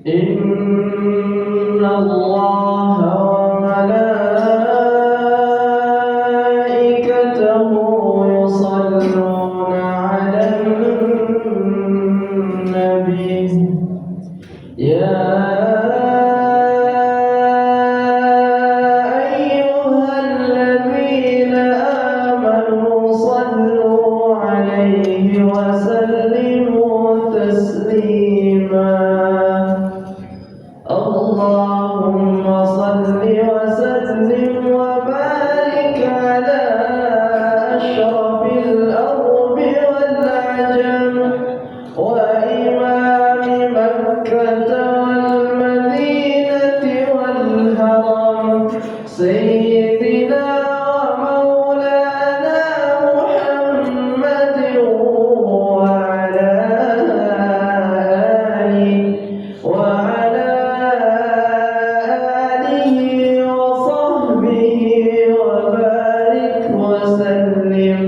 إن الله وملائكته يصلون على النبي يا أيها الذين آمنوا صلوا عليه وسلموا تسليما اللهم صل وسلم وبارك على أشرف الأرض والعجم وإمام مكة والمدينة والهرم سيدنا ومولانا محمد وعلى آله وصحبه وبارك وسلم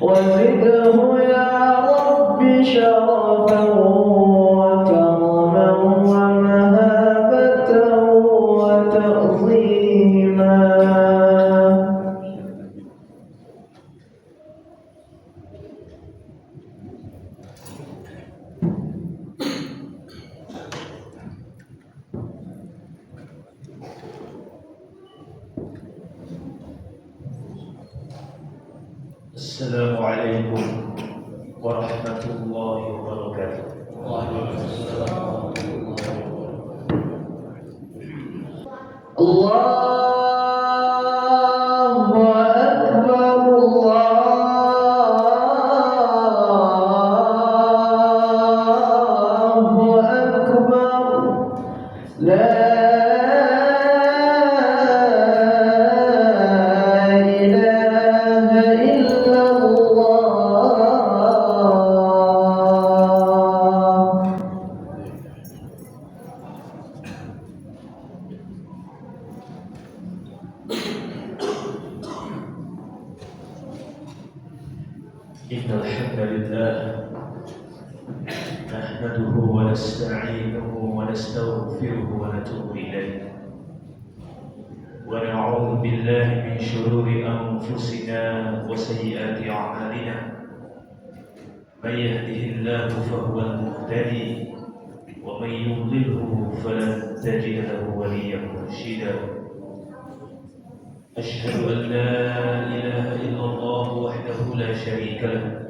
وزده يا رب شرفا وكرما ومهابة وتعظيما. السلام عليكم ورحمة الله وبركاته. الله أكبر الله أكبر لا إله إلا الله. إن الحمد لله نحمده ونستعينه ونستغفره ونتوب إليه ونعوذ بالله من شرور أنفسنا وسيئات أعمالنا من يهده الله فهو المهتدي ومن يضلله فلن تجد له وليا مرشدا. أشهد أن لا إله إلا الله وحده لا شريك له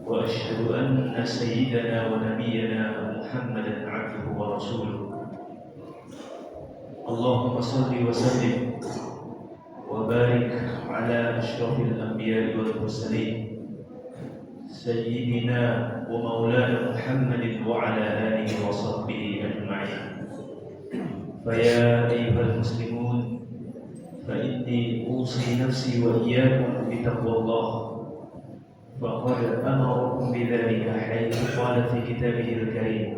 وأشهد أن سيدنا ونبينا محمدا عبده ورسوله. اللهم صل وسلم وبارك على أشرف الأنبياء والمرسلين سيدنا ومولانا محمد وعلى آله وصحبه أجمعين. فيا أيها المسلمون فإني أوصي نفسي وإياكم بتقوى الله فقد أمركم بذلك حيث قال في كتابه الكريم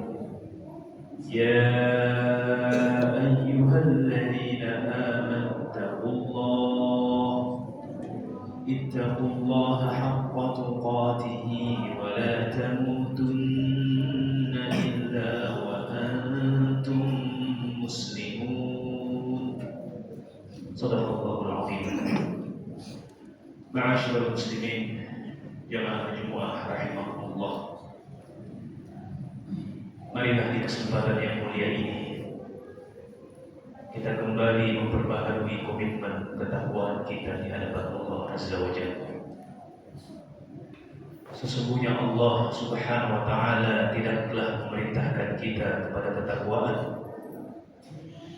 يا أيها الذين آمنوا اتقوا الله حق تقاته ولا تموتن إلا وأنتم مسلمون. صدق الله العظيم. Ma'asyiral muslimin jamaah Jumat rahimakumullah. Marilah di kesempatan yang mulia ini kita kembali memperbaharui komitmen ketakwaan kita di hadapan Allah Azza wa Jalla. Sesungguhnya Allah Subhanahu wa taala tidaklah memerintahkan kita kepada ketakwaan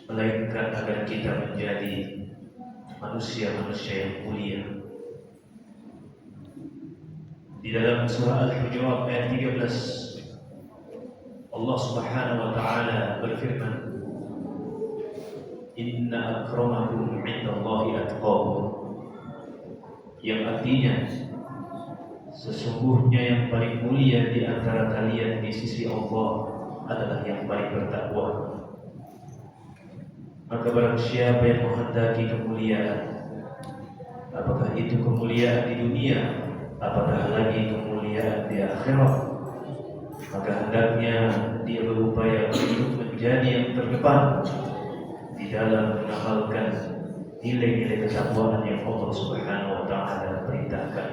melainkan agar kita menjadi manusia-manusia yang mulia. Di dalam surah Al-Hujurat ayat 13 Allah Subhanahu wa taala berfirman, "Inna akramakum 'indallahi atqakum." Yang artinya sesungguhnya yang paling mulia di antara kalian di sisi Allah adalah yang paling bertakwa. Maka barang siapa yang menghendaki kemuliaan, apakah itu kemuliaan di dunia, apakah lagi kemuliaan di akhirat, maka hendaknya dia berupaya untuk menjadi yang terdepan di dalam mengamalkan nilai-nilai ketakwaan yang Allah Subhanahu wa taala perintahkan.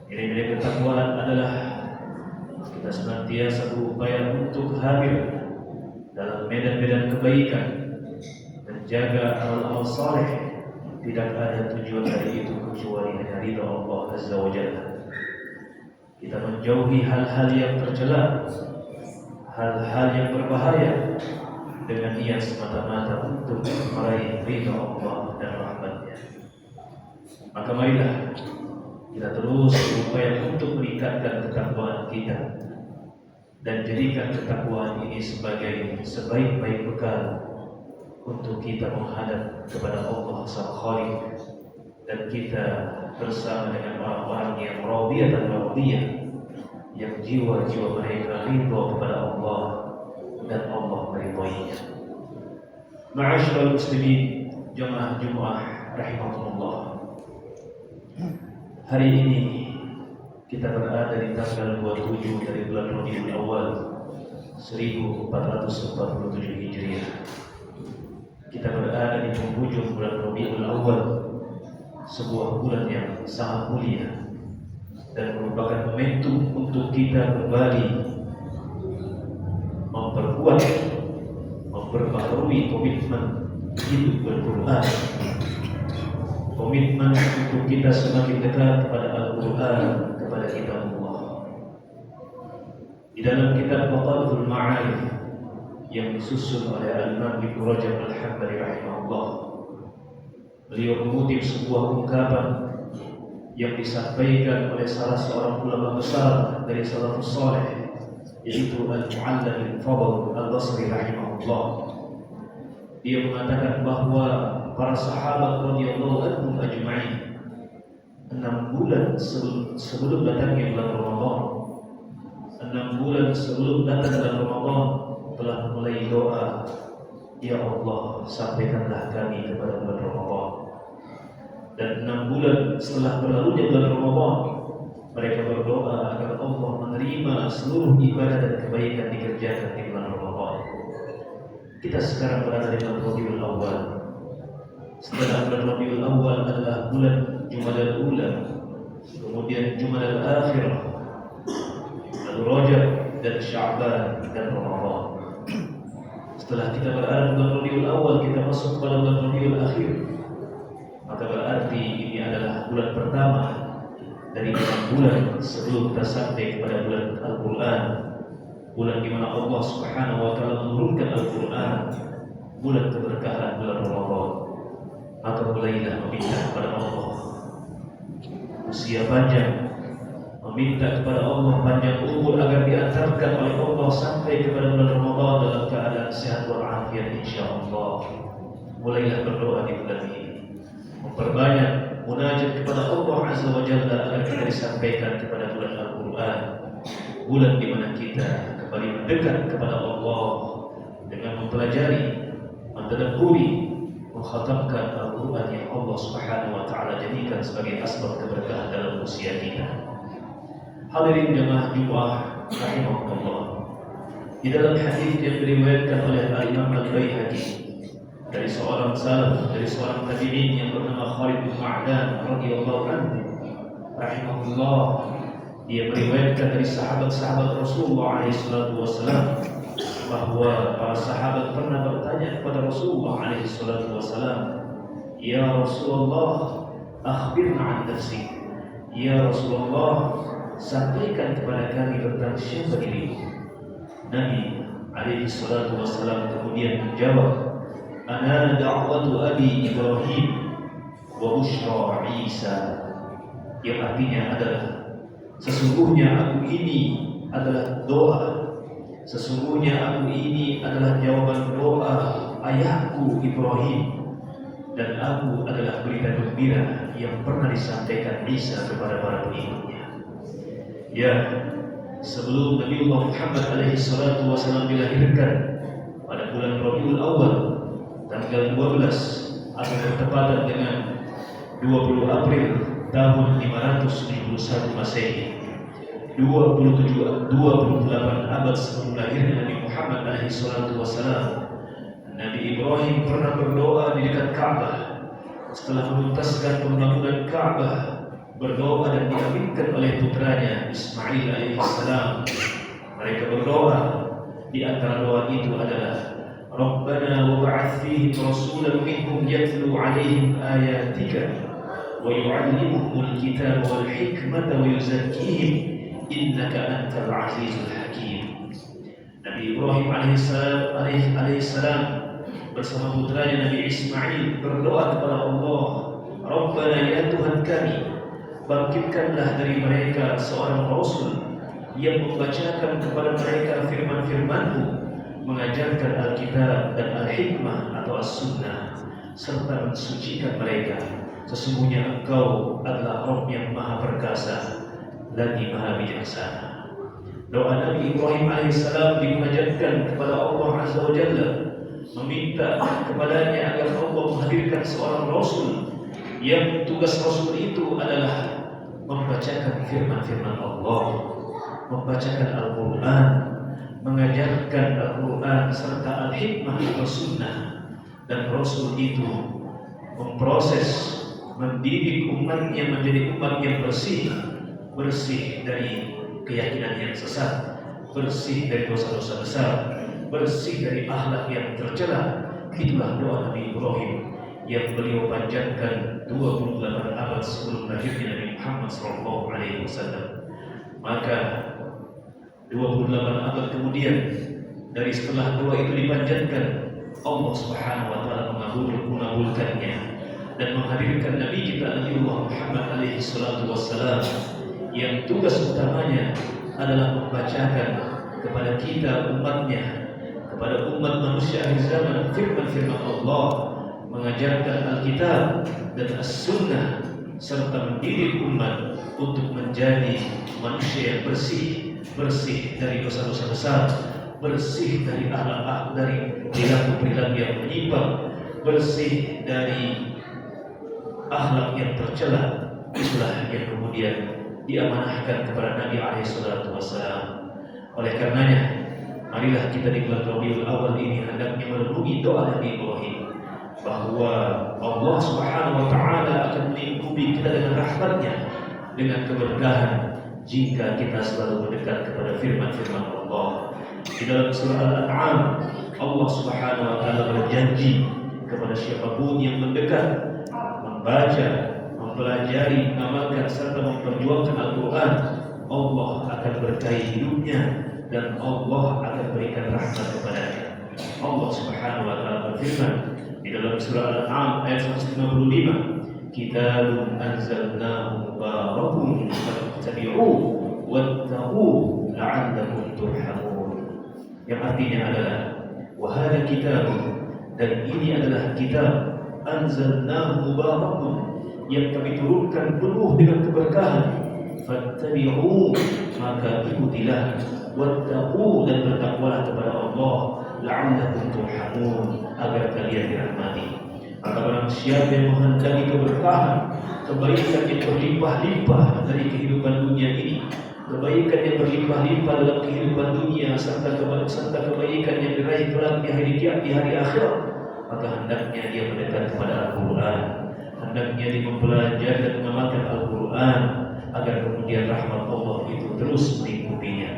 Nilai-nilai ketakwaan adalah kita senantiasa berupaya untuk hadir dalam medan-medan kebaikan, menjaga amal-amal saleh. Tidak ada tujuan dari itu kecuali hanya ridha Allah Azza wa Jalla. Kita menjauhi hal-hal yang tercela, hal-hal yang berbahaya dengan niat semata-mata untuk meraih ridha Allah dan rahmat-Nya. Maka marilah kita terus berupaya untuk meningkatkan ketakwaan kita dan jadikan ketakwaan ini sebagai sebaik-baik bekal untuk kita menghadap kepada Allah Sang Khaliq, dan kita bersama dengan orang-orang yang radiyah dan mardiyah, yang jiwa-jiwa mereka ridha kepada Allah dan Allah meridhoinya. Ma'asyiral muslimin, jamaah Jumat rahimakumullah. Hari ini kita berada di tanggal 27 dari bulan Rabiul Awal 1447 Hijriah. Kita berada di penghujung bulan Rabiul Awal, sebuah bulan yang sangat mulia dan merupakan momentum untuk kita kembali memperkuat, memperbaharui komitmen hidup Al-Quran, komitmen untuk kita semakin dekat kepada Al-Quran, kepada kitab Allah. Di dalam kitab Maqalatul Ma'arif yang disusun oleh Al-Imam Ibnu Rajab Al-Hambali rahimahullah, beliau mengutip sebuah ungkapan yang disampaikan oleh salah seorang ulama besar dari salafus saleh, yaitu Al-Mu'allam Al-Fadl Al-Basri rahimahullah. Dia mengatakan bahwa para sahabat radhiyallahu anhum ajma'in 6 bulan sebelum datangnya bulan Ramadan, 6 bulan sebelum datang bulan Ramadan telah mulai doa, ya Allah, sampaikanlah kami kepada bulan Ramadan. Dan 6 bulan setelah berlalunya bulan Ramadan, mereka berdoa agar Allah menerima seluruh ibadah dan kebaikan dikerjakan di bulan Ramadan. Kita sekarang berada di bulan Rabiul Awal. Setelah bulan Rabiul Awal adalah bulan Jumadal Ula, kemudian Jumadal Akhirah, lalu Rajab dan Sya'ban dan Ramadan. Setelah kita berada di bulan Rabiul Awal, kita masuk pada bulan Rabiul Akhir. Maka berarti ini adalah bulan pertama dari 6 bulan sebelum kita sampai kepada bulan Al-Quran, bulan di mana Allah Subhanahu wa taala menurunkan Al-Quran, bulan keberkahan bulan Ramadan. Maka mulailah meminta kepada Allah usia panjang, meminta kepada Allah panjang umur agar diantarkan oleh Allah sampai kepada bulan Ramadan dalam keadaan sehat walafiat insyaallah. Mulailah berdoa di bulan ini, memperbanyak munajat kepada Allah Azza wa Jalla agar kita disampaikan kepada bulan Al-Quran, bulan di mana kita kembali mendekat kepada Allah dengan mempelajari, mentadabburi, mengkhatamkan Al-Quran yang Allah Subhanahu wa taala jadikan sebagai asbab keberkahan dalam usia kita. Hadirin jemaah Jumat rahimakumullah. Di dalam hadis yang diriwayatkan oleh Imam Al-Baihaqi dari seorang salaf, dari seorang tabi'in yang bernama Khalid bin Ma'dan radhiyallahu anhu rahimahullah, dia meriwayatkan dari sahabat-sahabat Rasulullah alaihi salatu wasallam bahwa para sahabat pernah bertanya kepada Rasulullah alaihi salatu wasallam, "Ya Rasulullah, akhbirna an nafsik." Ya Rasulullah, sampaikan kepada kami tentang siapa dirimu. Nabi alaihi salatu wasallam kemudian menjawab, "Ana da'watu Abi Ibrahim wa bushra Isa." Yang artinya adalah, sesungguhnya aku ini adalah doa, sesungguhnya aku ini adalah jawaban doa ayahku Ibrahim, dan aku adalah berita gembira yang pernah disampaikan Isa kepada para pengikutnya. Ya, sebelum Nabi Muhammad alaihi salatu wasallam dilahirkan pada bulan Rabiul Awal tanggal 12 atau bertepatan dengan 20 April tahun 571 Masehi, 28 abad sebelum lahirnya Nabi Muhammad alaihi salatu wassalam, Nabi Ibrahim pernah berdoa di dekat Ka'bah setelah menuntaskan pembangunan Ka'bah, berdoa dan diaminkan oleh putranya Ismail alaihi salam. Mereka berdoa, di antara doa itu adalah Rabbana wa ba'ath fihim rasulan minhum yatlu 'alaihim ayatika wa yu'allimuhumul kitaba wal hikmata wa yuzakkihim innaka antal azizul hakim. Nabi Ibrahim alaihissalam bersama putranya Nabi Ismail berdoa kepada Allah, Rabbana ya Tuhan kami, bangkitkanlah dari mereka seorang rasul yang membacakan kepada mereka firman-firman-Mu, mengajarkan Alkitab dan Al-Hikmah atau As-Sunnah, serta mensucikan mereka. Sesungguhnya Engkau adalah Rabb yang Maha Perkasa lagi Maha Bijaksana. Doa Nabi Ibrahim alaihissalam dimunajatkan kepada Allah Azza wa Jalla, meminta kepadanya agar Allah menghadirkan seorang Rasul yang tugas Rasul itu adalah membacakan firman-firman Allah, membacakan Al-Quran, mengajarkan Al-Quran serta Al-Hikmah atau Sunnah. Dan Rasul itu memproses, mendidik umatnya menjadi umat yang bersih dari keyakinan yang sesat, bersih dari dosa-dosa besar, bersih dari akhlak yang tercela. Itulah doa Nabi Ibrahim yang beliau panjatkan 28 abad sebelum lahirnya Nabi Muhammad SAW. Maka 28 abad kemudian dari setelah doa itu dipanjatkan, Allah Subhanahu wa taala mengabulkannya dan menghadirkan Nabi kita Nabi Muhammad alaihi salatu wassalam yang tugas utamanya adalah membacakan kepada kita umatnya, kepada umat manusia akhir zaman firman-firman Allah, mengajarkan Alkitab dan As-Sunnah serta mendidik umat untuk menjadi manusia yang bersih dari dosa-dosa besar, bersih dari akhlak, dari perilaku-perilaku yang menyimpang, bersih dari akhlak yang tercela. Itulah yang kemudian diamanahkan kepada Nabi SAW. Oleh karenanya, marilah kita di bulan Rabiul Awal ini hendaknya merenungi doa Nabi Ibrahim bahwa Allah Subhanahu wa taala akan melingkupi kita dengan rahmat-Nya, dengan keberkahan jika kita selalu mendekat kepada firman-firman Allah. Di dalam surah Al-An'am, Allah Subhanahu wa taala berjanji kepada siapapun yang mendekat, membaca, mempelajari, mengamalkan serta memperjuangkan Al-Quran, Allah akan berkahi hidupnya dan Allah akan berikan rahmat kepadanya. Allah Subhanahu wa taala berfirman di dalam surah Al-An'am ayat 155, Kitabun anzalnahu mubarakun fattabi'uhu wattaqu la'allakum turhamun. Yang artinya adalah wahada kitabun, dan ini adalah kitab anzalnahu mubarakun yang kami turunkan penuh dengan keberkahan, fattabi'u maka ikutilah, wattaqu dan bertakwalah kepada Allah, la'allakum turhamun agar kalian dirahmati. Maka barang siapa yang menghendaki keberkahan, kebaikan yang berlimpah-limpah dari kehidupan dunia ini, kebaikan yang berlimpah-limpah dalam kehidupan dunia serta kebaikan yang diraih kelak di hari akhirat, maka hendaknya dia mendekat kepada Al-Quran, hendaknya dia mempelajari dan mengamalkan Al-Quran agar kemudian rahmat Allah itu terus melingkupinya.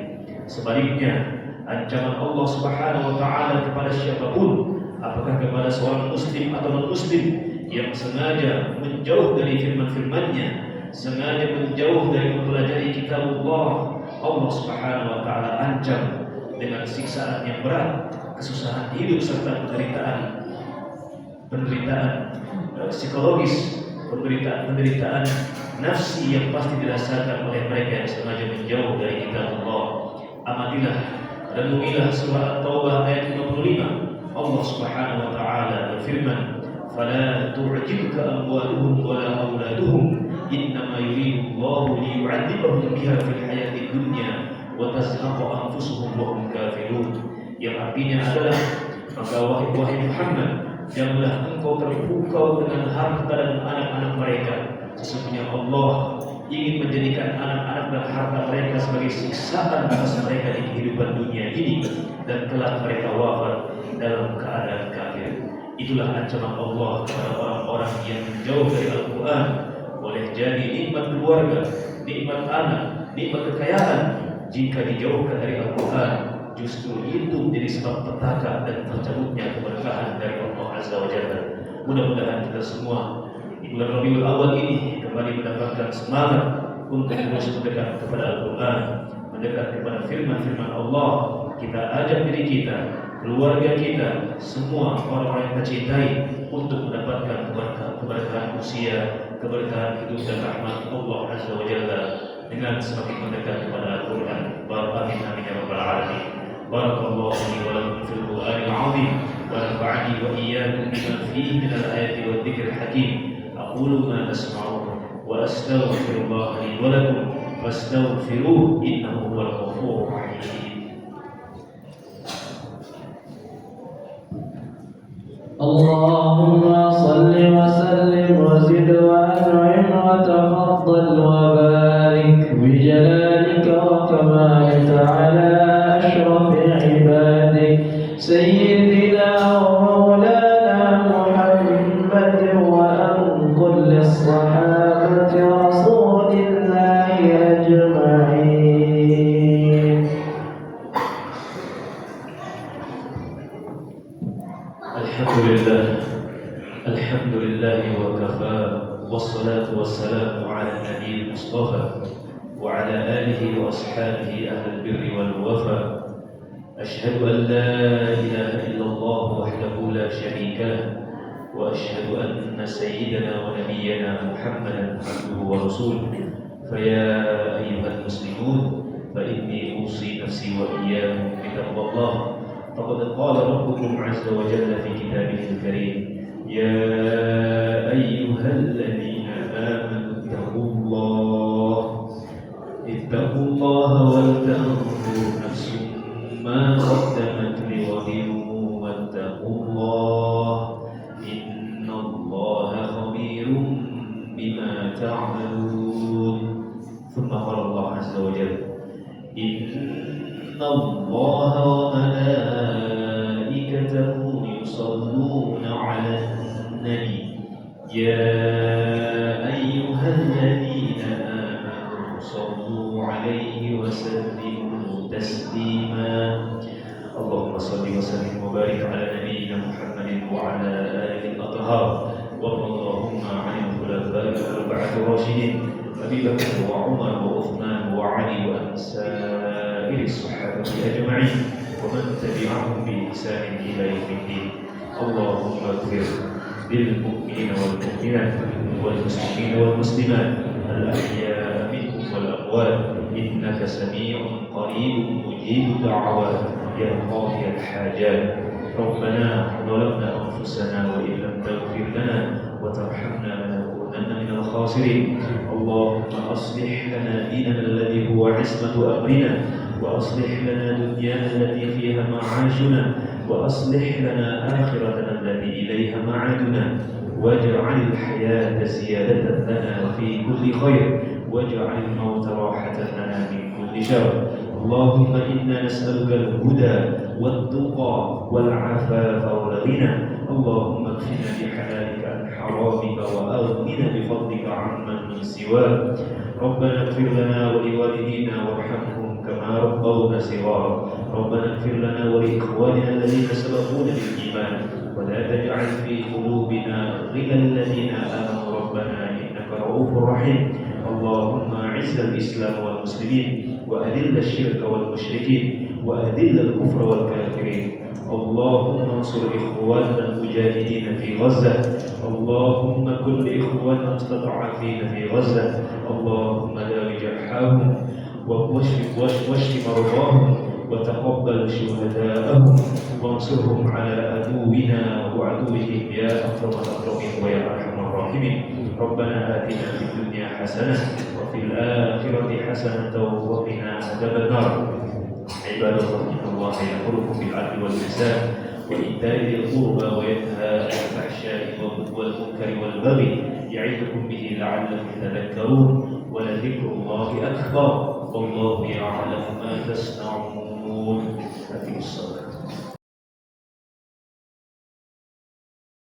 Sebaliknya, ancaman Allah Subhanahu wa taala kepada siapapun, apakah kepada seorang muslim atau non-muslim yang sengaja menjauh dari firman-firman-Nya, sengaja menjauh dari mempelajari kitab Allah, Allah Subhanahu wa taala ancam dengan siksaan yang berat, kesusahan hidup serta penderitaan psikologis, penderitaan nafsi yang pasti dirasakan oleh mereka yang sengaja menjauh dari kitab Allah. Amatilah, renungilah surah At-Taubah ayat 55. Allah Subhanahu wa taala berfirman, "Fala tu'jibka amwaluhum wala auladuhum, innama yuridu Allahu liyu'adzibahum biha fil hayatid dunya wa tazhaqa anfusuhum wa hum kafirun." Yang artinya adalah, maka wahai Muhammad, janganlah engkau terpukau dengan harta dan anak-anak mereka. Sesungguhnya Allah ingin menjadikan anak-anak dan harta mereka sebagai siksaan atas mereka di kehidupan dunia ini dan kelak mereka wafat dalam keadaan kafir. Itulah ancaman Allah kepada orang-orang yang menjauh dari Al-Quran. Boleh jadi nikmat keluarga, nikmat anak, nikmat kekayaan, jika dijauhkan dari Al-Quran, justru itu menjadi sebab petaka dan tercabutnya keberkahan dari Allah Azza wa Jalla. Mudah-mudahan kita semua di bulan Rabiul Awal ini kembali mendapatkan semangat untuk terus mendekat kepada Al-Quran, mendekat kepada firman-firman Allah. Kita ajak diri kita, keluarga kita, semua orang-orang yang kita cintai untuk mendapatkan keberkahan usia, keberkahan hidup dan rahmat Allah Azza wa Jalla dengan semakin mendekat kepada Al-Quran. Amin amin ya rabbal alamin. Barakallahu li wa lakum fil Qur'anil azim wa nafa'ani wa iyyakum bima fihi min al-ayati wa dzikril hakim. Aqulu ma tasma'un wa astaghfirullah li wa lakum fastaghfiruhu innahu huwal ghafurur rahim. اللهم صل وسلم وزد وأنعم وتفضل وبارك بجلالك وكمالك على أشرف عبادك سيدنا ومولانا محمد وأن كل الصحابة رسول الله أجمعين. الحمد لله وكفى والصلاة والسلام على النبي المصطفى وعلى آله وأصحابه أهل البر والوفا. أشهد أن لا إله إلا الله وحده لا شريك له وأشهد أن سيدنا ونبينا محمدا عبده ورسوله. فيا أيها المسلمون فإني أوصي نفسي وإياكم بتقوى الله. فقد قال ربكم عز وجل في كتابه الكريم: يا أيها الذين آمنوا اتقوا الله ولتنظر نفس ما قدمت لغد واتقوا الله إن الله خبير بما تعملون. ثم قال الله عز وجل: إن الله وملائكته يصلون على النبي يا أيها الذين آمنوا صلوا عليه وسلموا تسليما. اللهم صل وسلم وبارك على نبينا محمد وعلى آله الأطهار. وارض اللهم عن الخلفاء الأربعة الراشدين أبي بكر وعمر وعثمان وعلي وعن سائر الصحابة أجمعين ومن تبعهم بإحسان إلى يوم الدين. اللهم اغفر للمؤمنين والمؤمنات والمسلمين والمسلمات الأحياء منهم والأموات إنك سميع قريب مجيب الدعوات يا قاضي الحاجات. ربنا ظلمنا أنفسنا وإن لم تغفر لنا وترحمنا لنكونن من الخاسرين. اللهم أصلح لنا ديننا الذي هو عصمة أمرنا وأصلح لنا دنيانا التي فيها معاشنا وأصلح لنا آخرتنا التي إليها معادنا واجعل الحياة زيادة لنا في كل خير واجعل الموت راحة لنا من كل شر. اللهم إنا نسألك الهدى والتقى والعفاف والغنى. اللهم اكفنا بحلالك عن حرامك وأغننا بفضلك عمن من سواك. ربنا اغفر لنا ولوالدينا وارحمهم كما ربونا صغارا. ربنا اغفر لنا ولإخواننا الذين سبقونا بالإيمان ولا تجعل في قلوبنا غلا الذين آمنوا ربنا إنك رؤوف رحيم. اللهم أعز الإسلام والمسلمين وأذل الشرك والمشركين وأذل الكفر والكافرين. اللهم انصر إخواننا المجاهدين في غزة. اللهم كن لإخواننا المستضعفين في غزة. اللهم داوي جرحاهم واشف مرضاهم وتقبل شهداءهم وانصرهم على عدونا وعدوهم يا أكرم الأكرمين ويا أرحم الراحمين. ربنا آتنا في الدنيا حسنة وفي الآخرة حسنة وقنا عذاب النار. عباد الله إن الله يأمركم بالعدل والإحسان وإيتاء ذي القربى وينهى عن الفحشاء والمنكر والبغي يعظكم به لعلكم تذكرون ولذكر الله أكبر والله يعلم ما تصنعون.